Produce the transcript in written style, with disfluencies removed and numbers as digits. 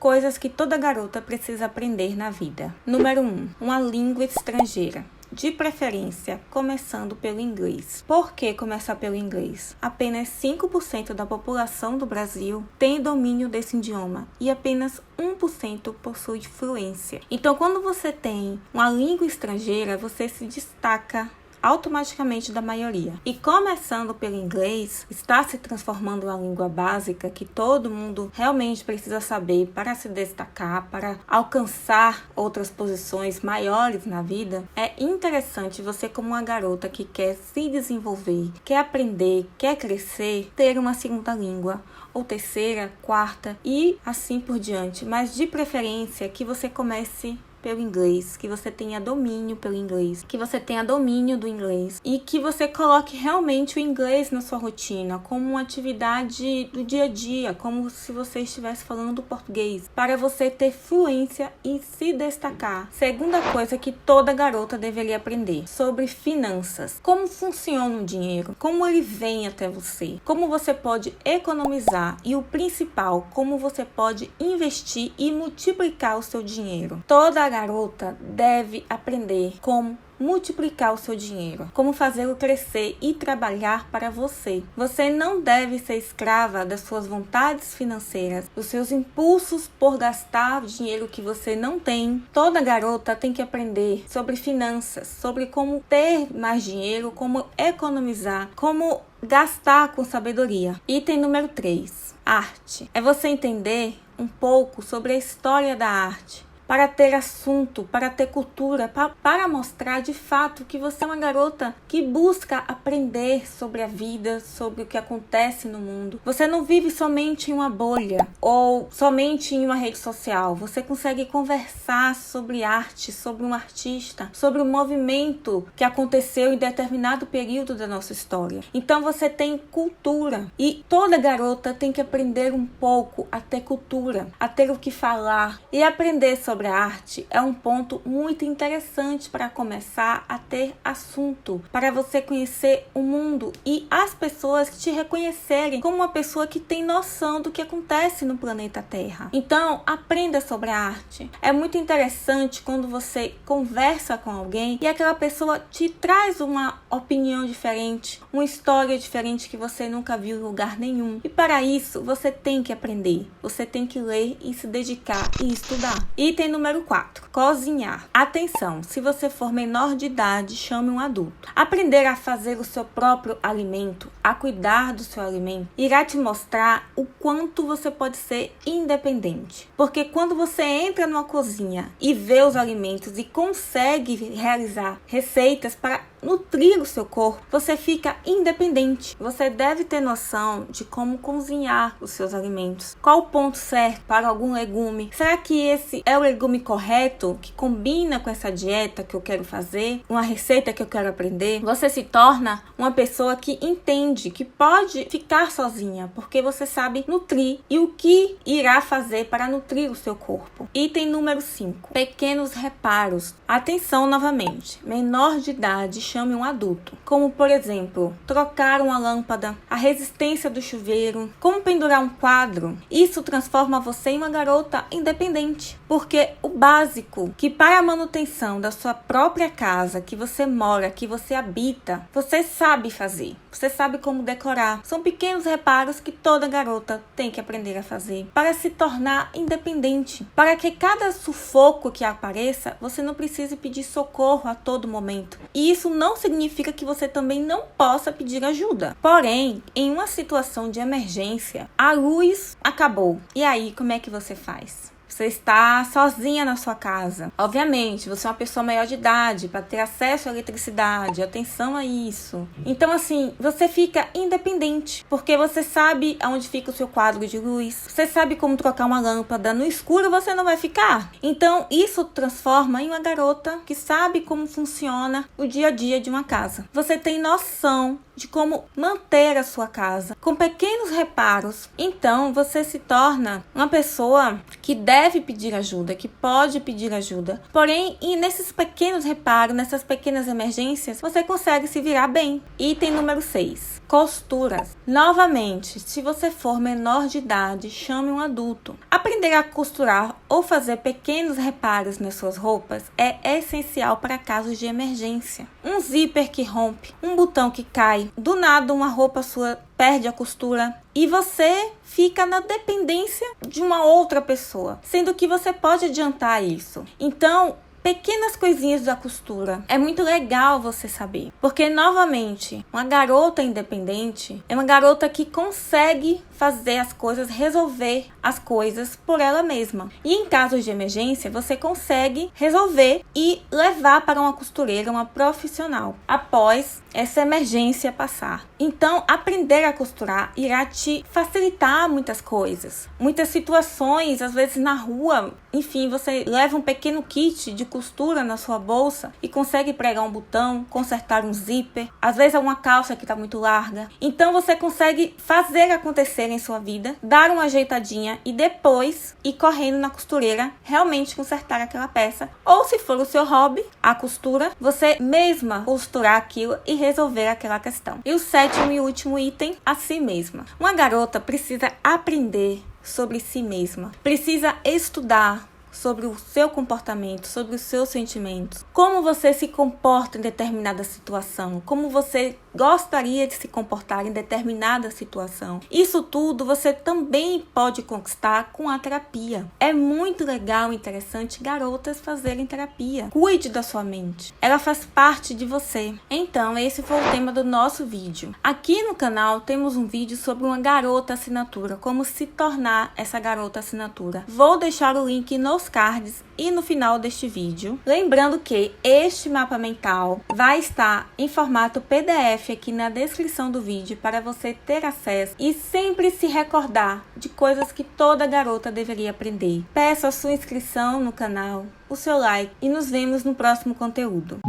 coisas que toda garota precisa aprender na vida. Número 1. Uma língua estrangeira. De preferência, começando pelo inglês. Por que começar pelo inglês? Apenas 5% da população do Brasil tem domínio desse idioma e apenas 1% possui fluência. Então, quando você tem uma língua estrangeira, você se destaca automaticamente da maioria. E começando pelo inglês, está se transformando em uma língua básica que todo mundo realmente precisa saber para se destacar, para alcançar outras posições maiores na vida. É interessante você, como uma garota que quer se desenvolver, quer aprender, quer crescer, ter uma segunda língua, ou terceira, quarta e assim por diante. Mas de preferência que você comece pelo inglês, que você tenha domínio pelo inglês, que você tenha domínio do inglês e que você coloque realmente o inglês na sua rotina como uma atividade do dia a dia, como se você estivesse falando português, para você ter fluência e se destacar. Segunda coisa que toda garota deveria aprender sobre finanças. Como funciona o dinheiro, como ele vem até você, como você pode economizar e o principal, como você pode investir e multiplicar o seu dinheiro. Toda garota deve aprender como multiplicar o seu dinheiro, como fazê-lo crescer e trabalhar para você. Você não deve ser escrava das suas vontades financeiras, dos seus impulsos por gastar o dinheiro que você não tem. Toda garota tem que aprender sobre finanças, sobre como ter mais dinheiro, como economizar, como gastar com sabedoria. Item número 3. Arte. É você entender um pouco sobre a história da arte, para ter assunto, para ter cultura, para mostrar de fato que você é uma garota que busca aprender sobre a vida, sobre o que acontece no mundo. Você não vive somente em uma bolha ou somente em uma rede social. Você consegue conversar sobre arte, sobre um artista, sobre um movimento que aconteceu em determinado período da nossa história. Então você tem cultura e toda garota tem que aprender um pouco a ter cultura, a ter o que falar e aprender sobre a arte é um ponto muito interessante para começar a ter assunto, para você conhecer o mundo e as pessoas que te reconhecerem como uma pessoa que tem noção do que acontece no planeta Terra. Então, aprenda sobre a arte. É muito interessante quando você conversa com alguém e aquela pessoa te traz uma opinião diferente, uma história diferente que você nunca viu em lugar nenhum. E para isso, você tem que aprender. Você tem que ler e se dedicar e estudar. Item número 4. Cozinhar. Atenção, se você for menor de idade, chame um adulto. Aprender a fazer o seu próprio alimento, a cuidar do seu alimento, irá te mostrar o quanto você pode ser independente. Porque quando você entra numa cozinha e vê os alimentos e consegue realizar receitas para nutrir o seu corpo, você fica independente. Você deve ter noção de como cozinhar os seus alimentos. Qual o ponto certo para algum legume? Será que esse é o legume correto, que combina com essa dieta que eu quero fazer? Uma receita que eu quero aprender? Você se torna uma pessoa que entende, que pode ficar sozinha, porque você sabe nutrir e o que irá fazer para nutrir o seu corpo. Item número 5. Pequenos reparos. Atenção novamente. Menor de idade, chame um adulto. Como, por exemplo, trocar uma lâmpada, a resistência do chuveiro, como pendurar um quadro. Isso transforma você em uma garota independente. Porque o básico, que para a manutenção da sua própria casa, que você mora, que você habita, você sabe fazer. Você sabe como decorar. São pequenos reparos que toda garota tem que aprender a fazer para se tornar independente. Para que cada sufoco que apareça, você não precise pedir socorro a todo momento. E isso não significa que você também não possa pedir ajuda. Porém, em uma situação de emergência, a luz acabou. E aí, como é que você faz? Você está sozinha na sua casa. Obviamente, você é uma pessoa maior de idade para ter acesso à eletricidade. Atenção a isso. Então, assim, você fica independente, porque você sabe aonde fica o seu quadro de luz. Você sabe como trocar uma lâmpada. No escuro você não vai ficar. Então, isso transforma em uma garota que sabe como funciona o dia a dia de uma casa. Você tem noção de como manter a sua casa com pequenos reparos. Então você se torna uma pessoa que deve pedir ajuda, que pode pedir ajuda. Porém, e nesses pequenos reparos, nessas pequenas emergências, você consegue se virar bem. Item número 6. Costuras. Novamente, se você for menor de idade, chame um adulto. Aprender a costurar ou fazer pequenos reparos nas suas roupas é essencial para casos de emergência. Um zíper que rompe, um botão que cai, do nada uma roupa sua perde a costura e você fica na dependência de uma outra pessoa, sendo que você pode adiantar isso. Então, pequenas coisinhas da costura é muito legal você saber, porque novamente, uma garota independente é uma garota que consegue fazer as coisas, resolver as coisas por ela mesma. E em casos de emergência, você consegue resolver e levar para uma costureira, uma profissional, após essa emergência passar. Então, aprender a costurar irá te facilitar muitas coisas. Muitas situações, às vezes na rua, enfim, você leva um pequeno kit de costura na sua bolsa e consegue pregar um botão, consertar um zíper, às vezes é uma calça que está muito larga. Então, você consegue fazer acontecer em sua vida, dar uma ajeitadinha e depois ir correndo na costureira, realmente consertar aquela peça. Ou se for o seu hobby, a costura, você mesma costurar aquilo e resolver aquela questão. E o 7º e último item, a si mesma. Uma garota precisa aprender sobre si mesma, precisa estudar sobre o seu comportamento, sobre os seus sentimentos, como você se comporta em determinada situação, como você gostaria de se comportar em determinada situação. Isso tudo você também pode conquistar com a terapia. É muito legal e interessante garotas fazerem terapia. Cuide da sua mente. Ela faz parte de você. Então, esse foi o tema do nosso vídeo. Aqui no canal temos um vídeo sobre uma garota assinatura, como se tornar essa garota assinatura. Vou deixar o link nos cards e no final deste vídeo. Lembrando que este mapa mental vai estar em formato PDF aqui na descrição do vídeo para você ter acesso e sempre se recordar de coisas que toda garota deveria aprender. Peço a sua inscrição no canal, o seu like e nos vemos no próximo conteúdo.